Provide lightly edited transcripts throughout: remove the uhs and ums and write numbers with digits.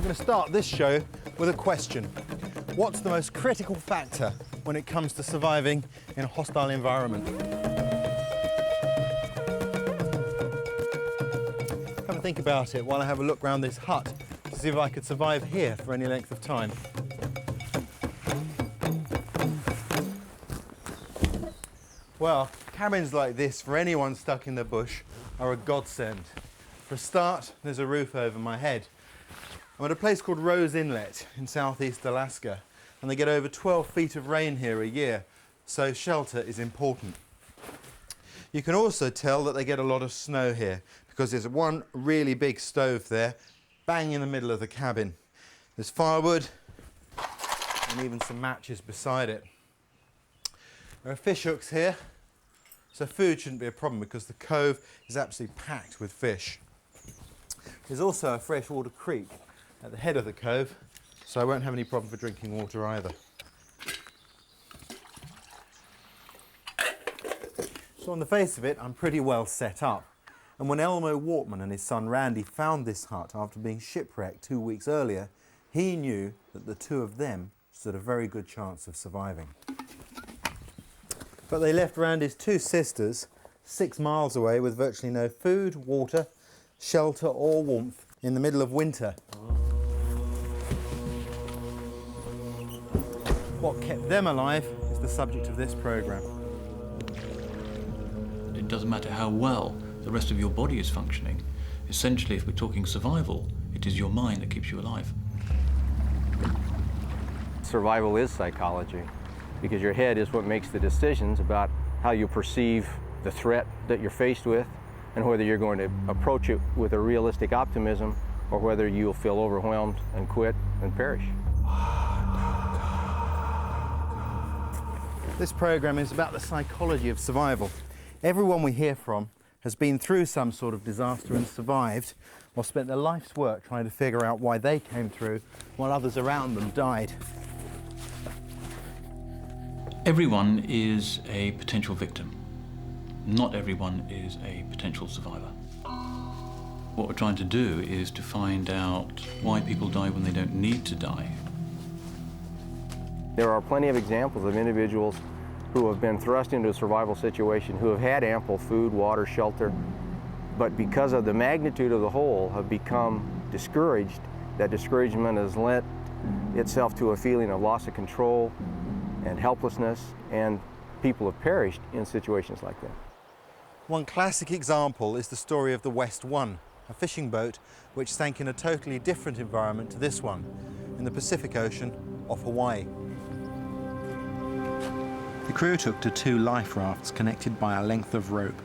going to start this show with a question. What's the most critical factor when it comes to surviving in a hostile environment? Have a think about it while I have a look around this hut to see if I could survive here for any length of time. Well, cabins like this for anyone stuck in the bush are a godsend. For a start, there's a roof over my head. I'm at a place called Rose Inlet in southeast Alaska, and they get over 12 feet of rain here a year, so shelter is important. You can also tell that they get a lot of snow here because there's one really big stove there, bang in the middle of the cabin. There's firewood and even some matches beside it. There are fish hooks here, so food shouldn't be a problem because the cove is absolutely packed with fish. There's also a freshwater creek at the head of the cove, so I won't have any problem for drinking water either. So on the face of it, I'm pretty well set up. And when Elmo Wortman and his son Randy found this hut after being shipwrecked 2 weeks earlier, he knew that the two of them stood a very good chance of surviving. But they left Randy's two sisters 6 miles away with virtually no food, water, shelter or warmth in the middle of winter. What kept them alive is the subject of this programme. It doesn't matter how well the rest of your body is functioning. Essentially, if we're talking survival, it is your mind that keeps you alive. Survival is psychology, because your head is what makes the decisions about how you perceive the threat that you're faced with and whether you're going to approach it with a realistic optimism or whether you'll feel overwhelmed and quit and perish. This programme is about the psychology of survival. Everyone we hear from has been through some sort of disaster and survived, or spent their life's work trying to figure out why they came through while others around them died. Everyone is a potential victim. Not everyone is a potential survivor. What we're trying to do is to find out why people die when they don't need to die. There are plenty of examples of individuals who have been thrust into a survival situation, who have had ample food, water, shelter, but because of the magnitude of the whole have become discouraged. That discouragement has lent itself to a feeling of loss of control and helplessness, and people have perished in situations like that. One classic example is the story of the West One, a fishing boat which sank in a totally different environment to this one, in the Pacific Ocean off Hawaii. The crew took to 2 life rafts connected by a length of rope.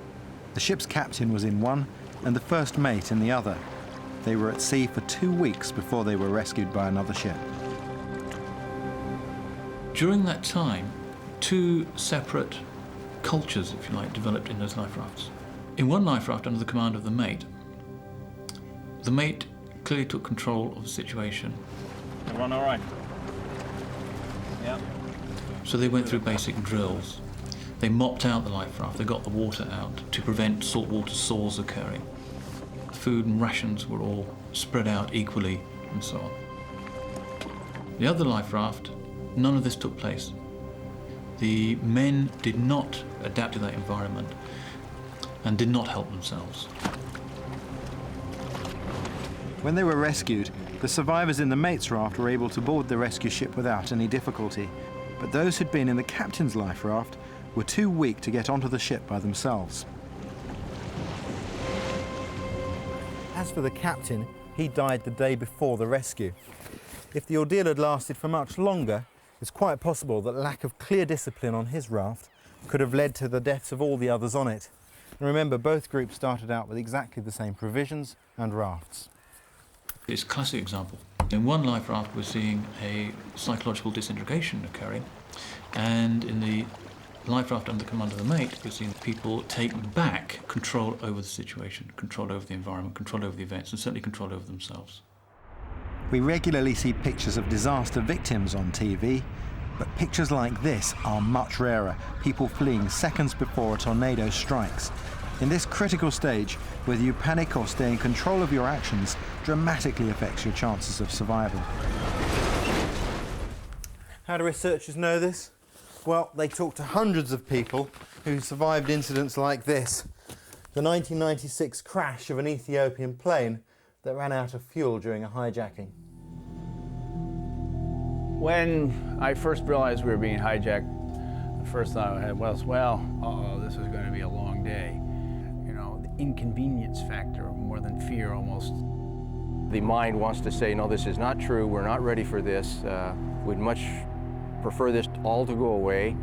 The ship's captain was in one and the first mate in the other. They were at sea for 2 weeks before they were rescued by another ship. During that time, 2 separate cultures, if you like, developed in those life rafts. In one life raft under the command of the mate clearly took control of the situation. Everyone all right? Yeah. So they went through basic drills. They mopped out the life raft, they got the water out to prevent saltwater sores occurring. Food and rations were all spread out equally and so on. The other life raft, none of this took place. The men did not adapt to that environment and did not help themselves. When they were rescued, the survivors in the mate's raft were able to board the rescue ship without any difficulty. But those who'd been in the captain's life raft were too weak to get onto the ship by themselves. As for the captain, he died the day before the rescue. If the ordeal had lasted for much longer, it's quite possible that lack of clear discipline on his raft could have led to the deaths of all the others on it. And remember, both groups started out with exactly the same provisions and rafts. It's a classic example. In one life raft, we're seeing a psychological disintegration occurring, and in the life raft under the command of the mate, we're seeing people take back control over the situation, control over the environment, control over the events, and certainly control over themselves. We regularly see pictures of disaster victims on TV, but pictures like this are much rarer. People fleeing seconds before a tornado strikes. In this critical stage, whether you panic or stay in control of your actions dramatically affects your chances of survival. How do researchers know this? Well, they talked to hundreds of people who survived incidents like this. The 1996 crash of an Ethiopian plane that ran out of fuel during a hijacking. When I first realized we were being hijacked, the first thought I had was, well, uh-oh, this is going to be a long day. You know, the inconvenience factor more than fear almost. The mind wants to say, no, this is not true, we're not ready for this, we'd much prefer this all to go away,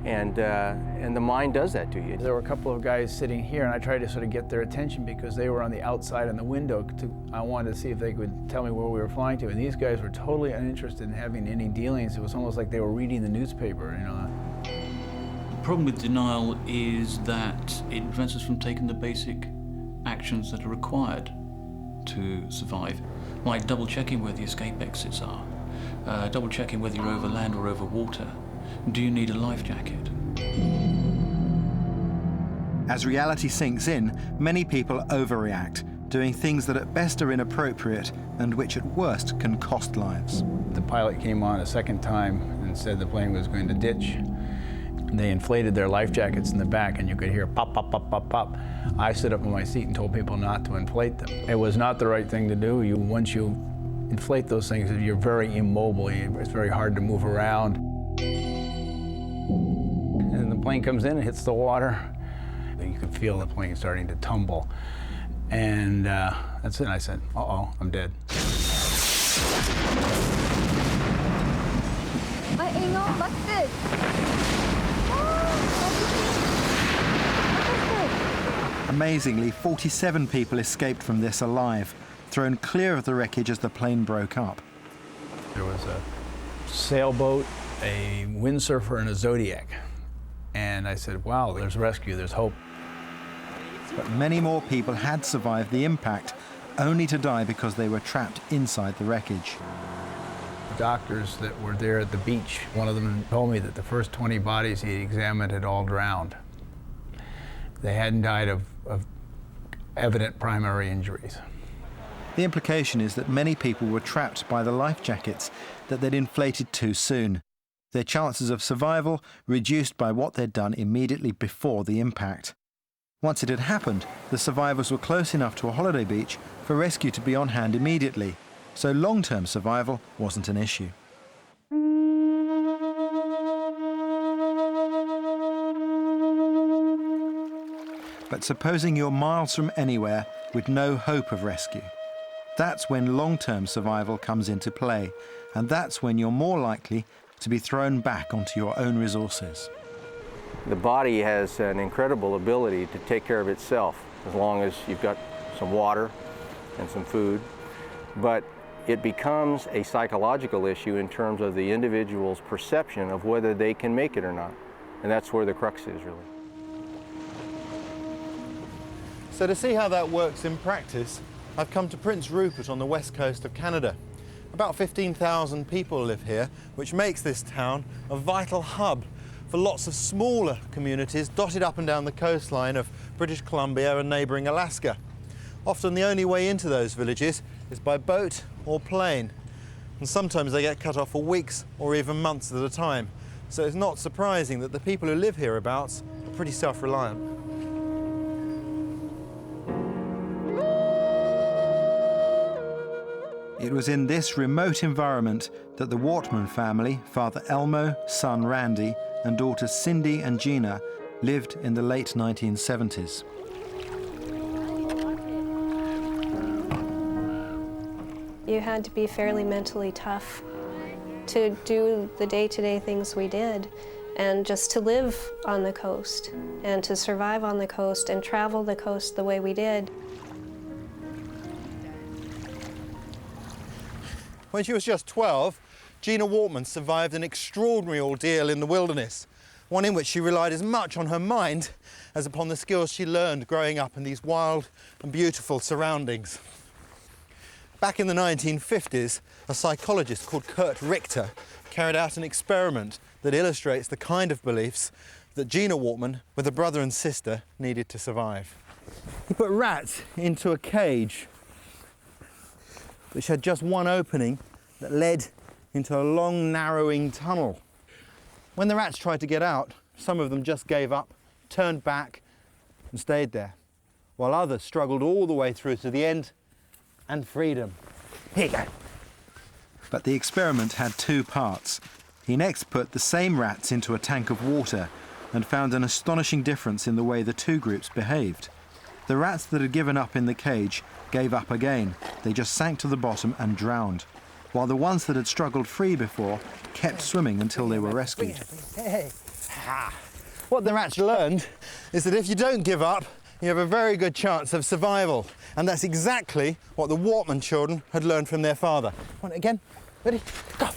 and the mind does that to you. There were a couple of guys sitting here, and I tried to sort of get their attention because they were on the outside in the window. I wanted to see if they could tell me where we were flying to, and these guys were totally uninterested in having any dealings. It was almost like they were reading the newspaper, you know. The problem with denial is that it prevents us from taking the basic actions that are required to survive, like double-checking where the escape exits are, double-checking whether you're over land or over water. Do you need a life jacket? As reality sinks in, many people overreact, doing things that at best are inappropriate and which at worst can cost lives. The pilot came on a second time and said the plane was going to ditch. They inflated their life jackets in the back, and you could hear pop, pop, pop, pop, pop. I stood up in my seat and told people not to inflate them. It was not the right thing to do. Once you inflate those things, you're very immobile. It's very hard to move around. And the plane comes in and hits the water. You could feel the plane starting to tumble. And that's it. I said, uh-oh, I'm dead. Amazingly, 47 people escaped from this alive, thrown clear of the wreckage as the plane broke up. There was a sailboat, a windsurfer, and a Zodiac. And I said, wow, there's rescue, there's hope. But many more people had survived the impact, only to die because they were trapped inside the wreckage. The doctors that were there at the beach, one of them told me that the first 20 bodies he examined had all drowned. They hadn't died of evident primary injuries. The implication is that many people were trapped by the life jackets that they'd inflated too soon. Their chances of survival reduced by what they'd done immediately before the impact. Once it had happened, the survivors were close enough to a holiday beach for rescue to be on hand immediately, so long-term survival wasn't an issue. But supposing you're miles from anywhere with no hope of rescue, that's when long-term survival comes into play, and that's when you're more likely to be thrown back onto your own resources. The body has an incredible ability to take care of itself as long as you've got some water and some food, but it becomes a psychological issue in terms of the individual's perception of whether they can make it or not, and that's where the crux is, really. So to see how that works in practice, I've come to Prince Rupert on the west coast of Canada. About 15,000 people live here, which makes this town a vital hub for lots of smaller communities dotted up and down the coastline of British Columbia and neighbouring Alaska. Often the only way into those villages is by boat or plane, and sometimes they get cut off for weeks or even months at a time. So it's not surprising that the people who live hereabouts are pretty self-reliant. It was in this remote environment that the Wortman family, Father Elmo, son Randy, and daughters Cindy and Gina lived in the late 1970s. You had to be fairly mentally tough to do the day-to-day things we did, and just to live on the coast and to survive on the coast and travel the coast the way we did. When she was just 12, Gina Wortman survived an extraordinary ordeal in the wilderness, one in which she relied as much on her mind as upon the skills she learned growing up in these wild and beautiful surroundings. Back in the 1950s, a psychologist called Kurt Richter carried out an experiment that illustrates the kind of beliefs that Gina Wortman, with a brother and sister, needed to survive. He put rats into a cage which had just one opening that led into a long, narrowing tunnel. When the rats tried to get out, some of them just gave up, turned back and stayed there, while others struggled all the way through to the end and freedom. Here you go. But the experiment had two parts. He next put the same rats into a tank of water and found an astonishing difference in the way the two groups behaved. The rats that had given up in the cage gave up again. They just sank to the bottom and drowned, while the ones that had struggled free before kept swimming until they were rescued. What the rats learned is that if you don't give up, you have a very good chance of survival. And that's exactly what the Wortman children had learned from their father. Want it again? Ready? Go!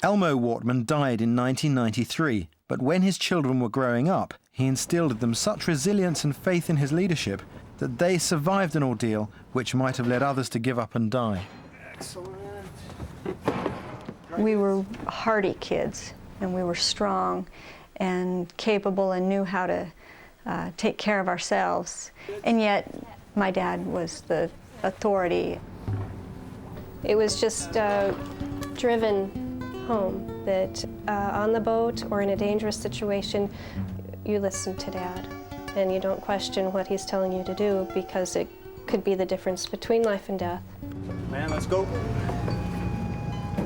Elmo Wortman died in 1993, but when his children were growing up, he instilled in them such resilience and faith in his leadership that they survived an ordeal which might have led others to give up and die. Excellent. We were hardy kids, and we were strong and capable and knew how to take care of ourselves. And yet, my dad was the authority. It was just driven home that on the boat or in a dangerous situation, you listen to Dad and you don't question what he's telling you to do, because it could be the difference between life and death. Man, let's go.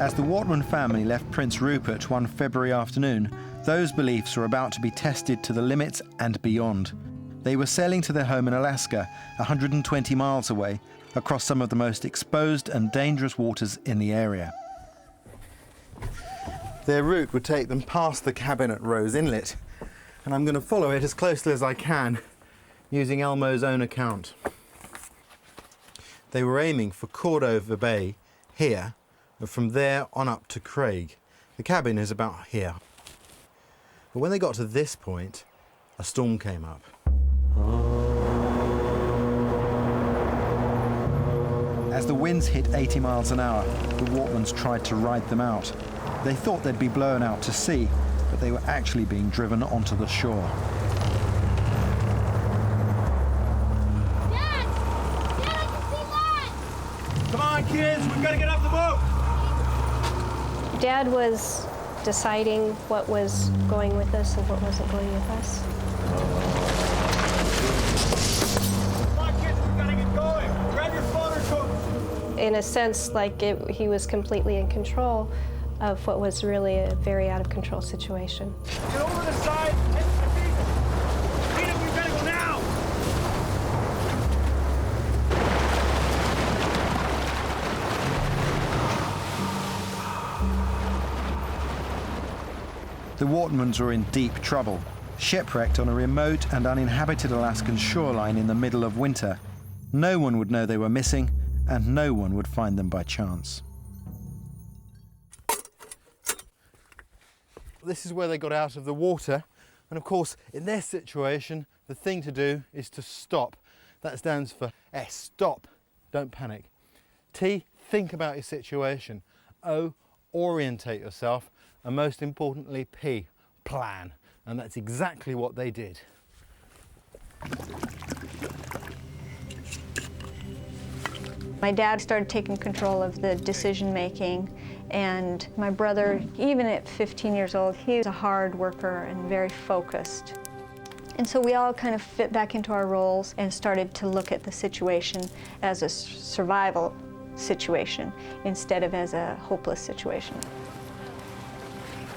As the Wortman family left Prince Rupert one February afternoon, those beliefs were about to be tested to the limits and beyond. They were sailing to their home in Alaska, 120 miles away, across some of the most exposed and dangerous waters in the area. Their route would take them past the cabin at Rose Inlet, and I'm going to follow it as closely as I can, using Elmo's own account. They were aiming for Cordova Bay here, and from there on up to Craig. The cabin is about here. But when they got to this point, a storm came up. As the winds hit 80 miles an hour, the Wortmans tried to ride them out. They thought they'd be blown out to sea, but they were actually being driven onto the shore. Dad! Dad, I can see land! Come on, kids, we've got to get off the boat! Dad was deciding what was going with us and what wasn't going with us. Come on, kids, we've got to get going! Grab your phone or coat! In a sense, like he was completely in control of what was really a very out of control situation. Get over the side! Peter, we've got to go now! The Wortmans were in deep trouble, shipwrecked on a remote and uninhabited Alaskan shoreline in the middle of winter. No one would know they were missing, and no one would find them by chance. This is where they got out of the water, and of course, in their situation, the thing to do is to stop. That stands for S, stop, don't panic. T, think about your situation. O, orientate yourself. And most importantly, P, plan. And that's exactly what they did. My dad started taking control of the decision making, and my brother, even at 15 years old, he was a hard worker and very focused. And so we all kind of fit back into our roles and started to look at the situation as a survival situation instead of as a hopeless situation.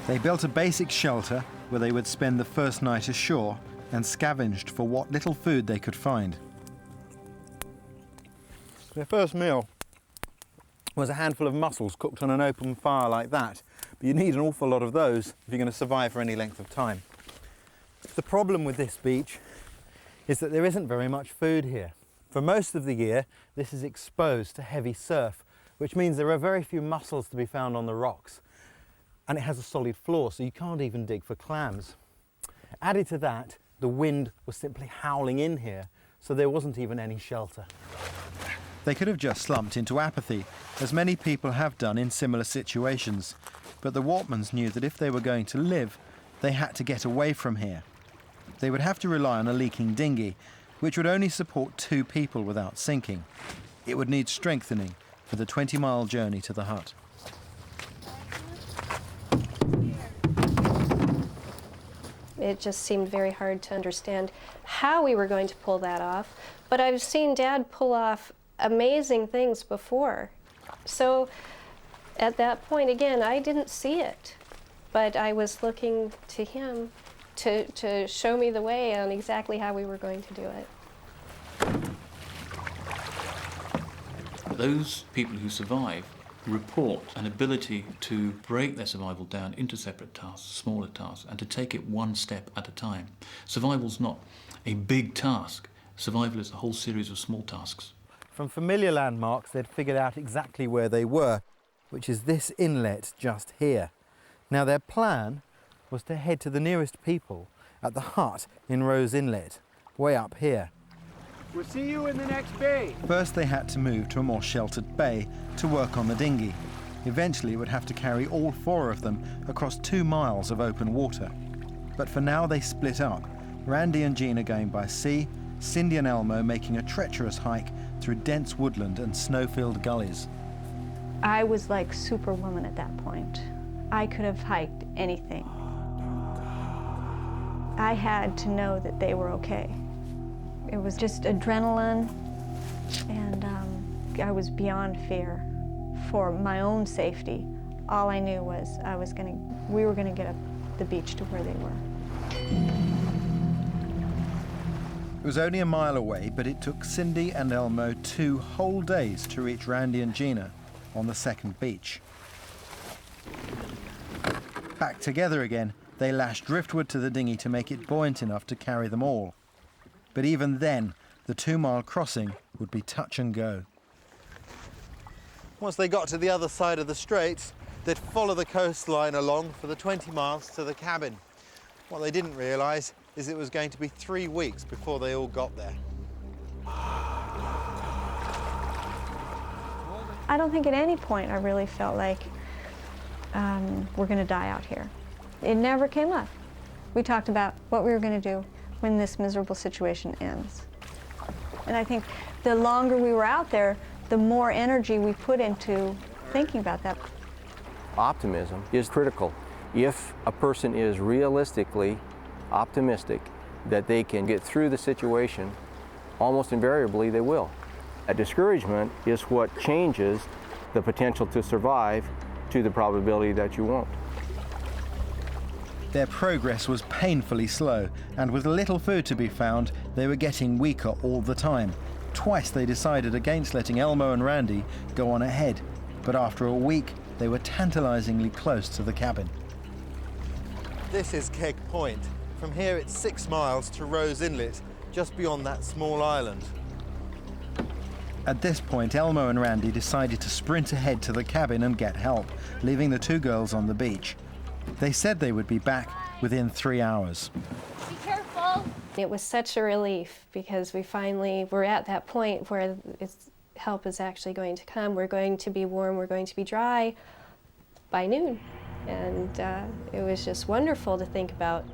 They built a basic shelter where they would spend the first night ashore and scavenged for what little food they could find. Their first meal was a handful of mussels cooked on an open fire like that, but you need an awful lot of those if you're going to survive for any length of time. The problem with this beach is that there isn't very much food here. For most of the year, this is exposed to heavy surf, which means there are very few mussels to be found on the rocks. And it has a solid floor, so you can't even dig for clams. Added to that, the wind was simply howling in here, so there wasn't even any shelter. They could have just slumped into apathy, as many people have done in similar situations. But the Wortmans knew that if they were going to live, they had to get away from here. They would have to rely on a leaking dinghy, which would only support 2 people without sinking. It would need strengthening for the 20-mile journey to the hut. It just seemed very hard to understand how we were going to pull that off, but I've seen Dad pull off amazing things before. So at that point, again, I didn't see it, but I was looking to him to show me the way on exactly how we were going to do it. Those people who survive report an ability to break their survival down into separate tasks, smaller tasks, and to take it one step at a time. Survival's not a big task. Survival is a whole series of small tasks. From familiar landmarks, they'd figured out exactly where they were, which is this inlet just here. Now their plan was to head to the nearest people at the hut in Rose Inlet, way up here. We'll see you in the next bay. First they had to move to a more sheltered bay to work on the dinghy. Eventually it would have to carry all 4 of them across 2 miles of open water. But for now they split up, Randy and Gina going by sea, Cindy and Elmo making a treacherous hike through dense woodland and snow-filled gullies. I was like Superwoman at that point. I could have hiked anything. I had to know that they were okay. It was just adrenaline, and I was beyond fear. For my own safety, all I knew was we were gonna get up the beach to where they were. It was only a mile away, but it took Cindy and Elmo 2 whole days to reach Randy and Gina on the second beach. Back together again, they lashed driftwood to the dinghy to make it buoyant enough to carry them all. But even then, the 2-mile crossing would be touch and go. Once they got to the other side of the straits, they'd follow the coastline along for the 20 miles to the cabin. What they didn't realise is it was going to be 3 weeks before they all got there. I don't think at any point I really felt like we're going to die out here. It never came up. We talked about what we were going to do when this miserable situation ends. And I think the longer we were out there, the more energy we put into thinking about that. Optimism is critical. If a person is realistically optimistic that they can get through the situation, almost invariably they will. A discouragement is what changes the potential to survive to the probability that you won't. Their progress was painfully slow, and with little food to be found, they were getting weaker all the time. Twice they decided against letting Elmo and Randy go on ahead, but after a week, they were tantalizingly close to the cabin. This is Keg Point. From here it's 6 miles to Rose Inlet, just beyond that small island. At this point, Elmo and Randy decided to sprint ahead to the cabin and get help, leaving the 2 girls on the beach. They said they would be back within 3 hours. Be careful. It was such a relief because we finally were at that point where help is actually going to come. We're going to be warm, we're going to be dry by noon. And it was just wonderful to think about.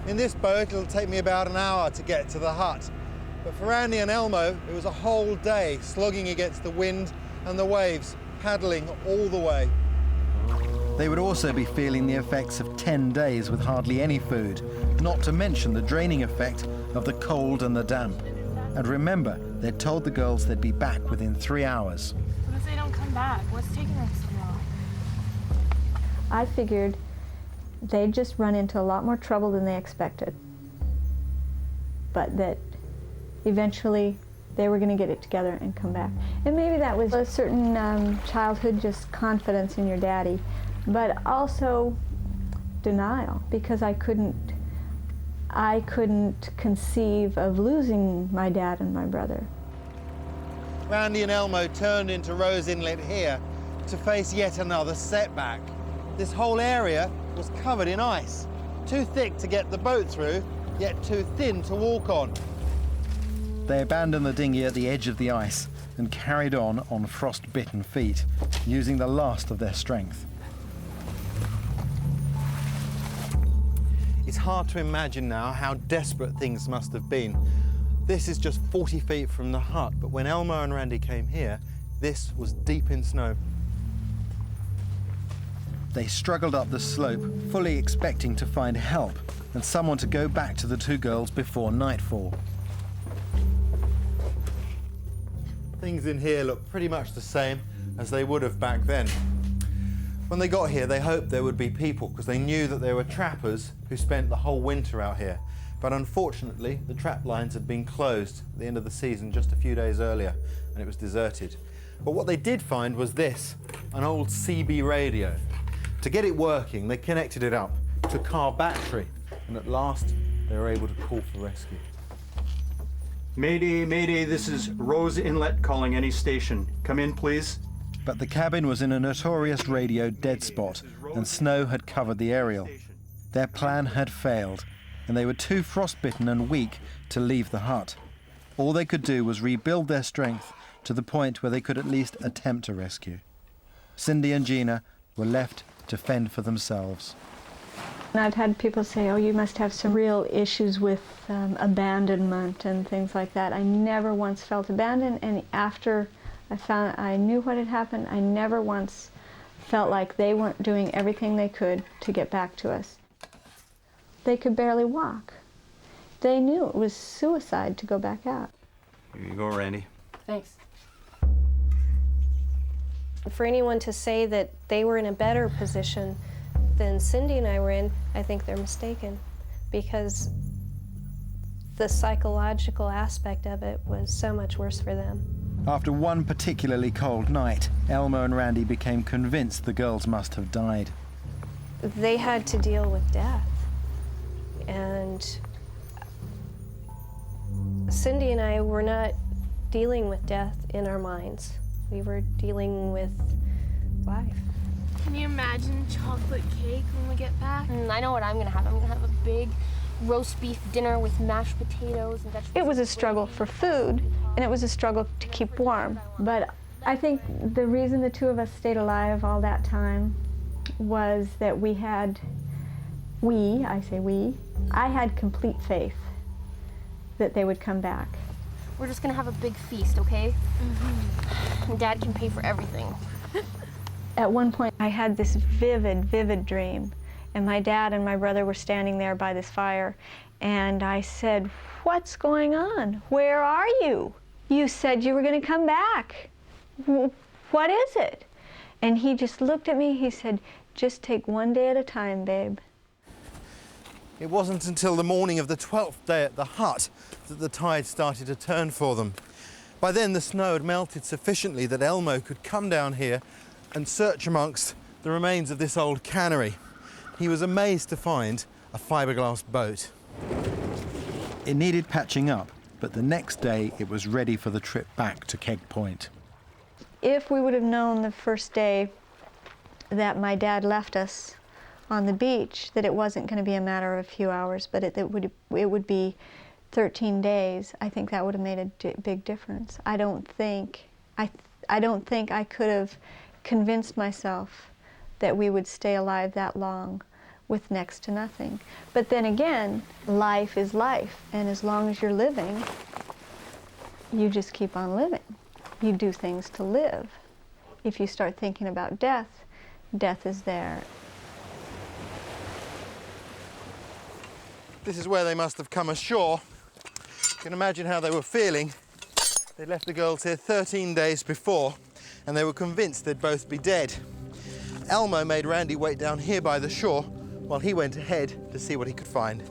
In this boat, it'll take me about an hour to get to the hut. But for Randy and Elmo, it was a whole day slogging against the wind and the waves, paddling all the way. They would also be feeling the effects of 10 days with hardly any food, not to mention the draining effect of the cold and the damp. And remember, they'd told the girls they'd be back within 3 hours. What if they don't come back? What's taking them so long? I figured they'd just run into a lot more trouble than they expected, but that eventually they were going to get it together and come back. And maybe that was a certain childhood just confidence in your daddy, but also denial, because I couldn't conceive of losing my dad and my brother. Randy and Elmo turned into Rose Inlet here to face yet another setback. This whole area was covered in ice, too thick to get the boat through, yet too thin to walk on. They abandoned the dinghy at the edge of the ice and carried on frost-bitten feet, using the last of their strength. It's hard to imagine now how desperate things must have been. This is just 40 feet from the hut, but when Elmo and Randy came here, this was deep in snow. They struggled up the slope, fully expecting to find help and someone to go back to the two girls before nightfall. Things in here look pretty much the same as they would have back then. When they got here, they hoped there would be people because they knew that there were trappers who spent the whole winter out here. But unfortunately, the trap lines had been closed at the end of the season just a few days earlier, and it was deserted. But what they did find was this, an old CB radio. To get it working, they connected it up to a car battery, and at last, they were able to call for rescue. Mayday, Mayday, this is Rose Inlet calling any station. Come in, please. But the cabin was in a notorious radio dead spot, and snow had covered the aerial. Their plan had failed, and they were too frostbitten and weak to leave the hut. All they could do was rebuild their strength to the point where they could at least attempt a rescue. Cindy and Gina were left to fend for themselves. And I've had people say, oh, you must have some real issues with abandonment and things like that. I never once felt abandoned, and after I knew what had happened, I never once felt like they weren't doing everything they could to get back to us. They could barely walk. They knew it was suicide to go back out. Here you go, Randy. Thanks. For anyone to say that they were in a better position than Cindy and I were in, I think they're mistaken, because the psychological aspect of it was so much worse for them. After one particularly cold night, Elmo and Randy became convinced the girls must have died. They had to deal with death. And Cindy and I were not dealing with death in our minds. We were dealing with life. Can you imagine chocolate cake when we get back? I know what I'm gonna have. I'm gonna have a big roast beef dinner with mashed potatoes and vegetables. It was a struggle for food, and it was a struggle to keep warm. But I think the reason the two of us stayed alive all that time was that I had complete faith that they would come back. We're just gonna have a big feast, okay? Mm-hmm. Dad can pay for everything. At one point, I had this vivid dream, and my dad and my brother were standing there by this fire, and I said, "What's going on? Where are you? You said you were gonna come back. What is it?" And he just looked at me, he said, "Just take one day at a time, babe." It wasn't until the morning of the 12th day at the hut that the tide started to turn for them. By then, the snow had melted sufficiently that Elmo could come down here and search amongst the remains of this old cannery. He was amazed to find a fiberglass boat. It needed patching up, but the next day it was ready for the trip back to Keg Point. If we would have known the first day that my dad left us on the beach that it wasn't going to be a matter of a few hours, but it would be 13 days, I think that would have made a big difference. I don't think I could have convinced myself that we would stay alive that long with next to nothing. But then again, life is life, and as long as you're living, you just keep on living. You do things to live. If you start thinking about death, death is there. This is where they must have come ashore. You can imagine how they were feeling. They left the girls here 13 days before, and they were convinced they'd both be dead. Elmo made Randy wait down here by the shore while he went ahead to see what he could find.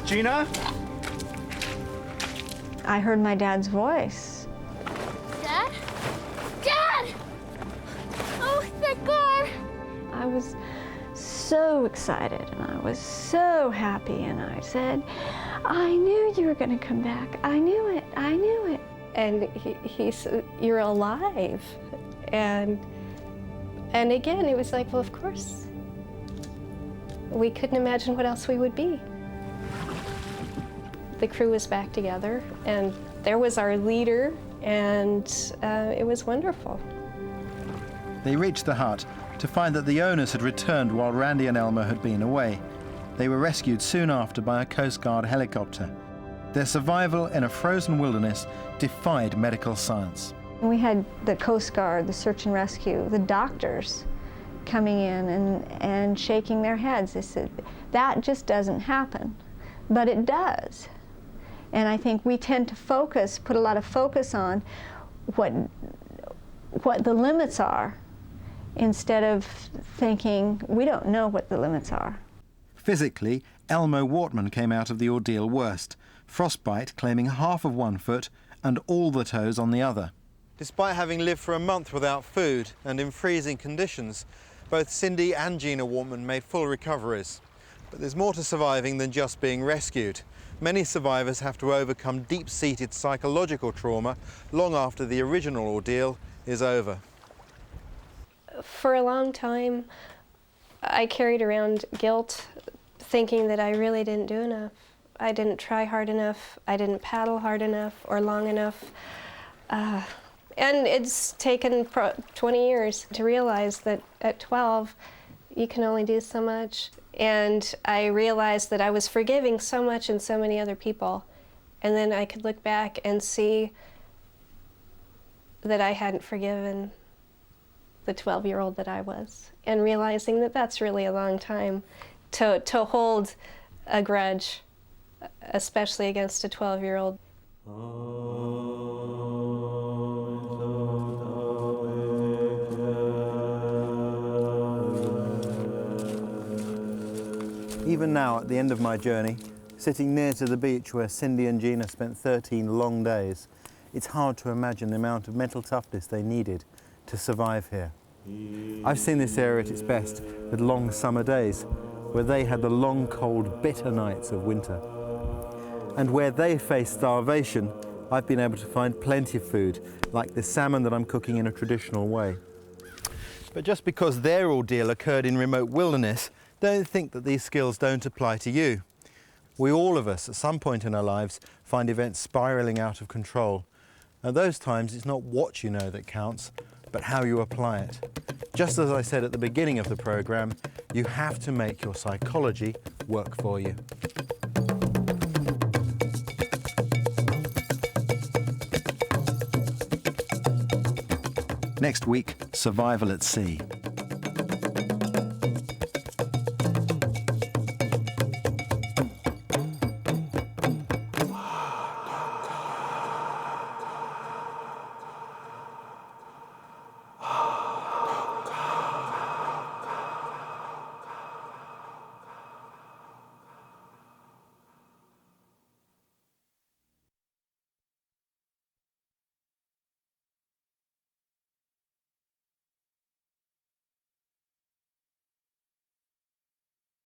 Gina? I heard my dad's voice. Dad? Dad! Oh, thank God! I was so excited, and I was so happy, and I said, "I knew you were going to come back. I knew it. I knew it." And he said, "You're alive." And again, it was like, well, of course. We couldn't imagine what else we would be. The crew was back together, and there was our leader, and it was wonderful. They reached the hut to find that the owners had returned while Randy and Elmo had been away. They were rescued soon after by a Coast Guard helicopter. Their survival in a frozen wilderness defied medical science. We had the Coast Guard, the search and rescue, the doctors coming in and shaking their heads. They said, that just doesn't happen, but it does. And I think we tend to put a lot of focus on what the limits are, instead of thinking, we don't know what the limits are. Physically, Elmo Wortman came out of the ordeal worst, frostbite claiming half of one foot and all the toes on the other. Despite having lived for a month without food and in freezing conditions, both Cindy and Gina Wortman made full recoveries. But there's more to surviving than just being rescued. Many survivors have to overcome deep-seated psychological trauma long after the original ordeal is over. For a long time, I carried around guilt, thinking that I really didn't do enough. I didn't try hard enough, I didn't paddle hard enough or long enough. And it's taken 20 years to realize that at 12, you can only do so much. And I realized that I was forgiving so much in so many other people. And then I could look back and see that I hadn't forgiven the 12-year-old that I was. And realizing that that's really a long time to hold a grudge, especially against a 12-year-old. Even now, at the end of my journey, sitting near to the beach where Cindy and Gina spent 13 long days, it's hard to imagine the amount of mental toughness they needed to survive here. I've seen this area at its best with long summer days, where they had the long, cold, bitter nights of winter. And where they faced starvation, I've been able to find plenty of food, like the salmon that I'm cooking in a traditional way. But just because their ordeal occurred in remote wilderness, don't think that these skills don't apply to you. We, all of us, at some point in our lives, find events spiralling out of control. At those times, it's not what you know that counts, but how you apply it. Just as I said at the beginning of the program, you have to make your psychology work for you. Next week, survival at sea.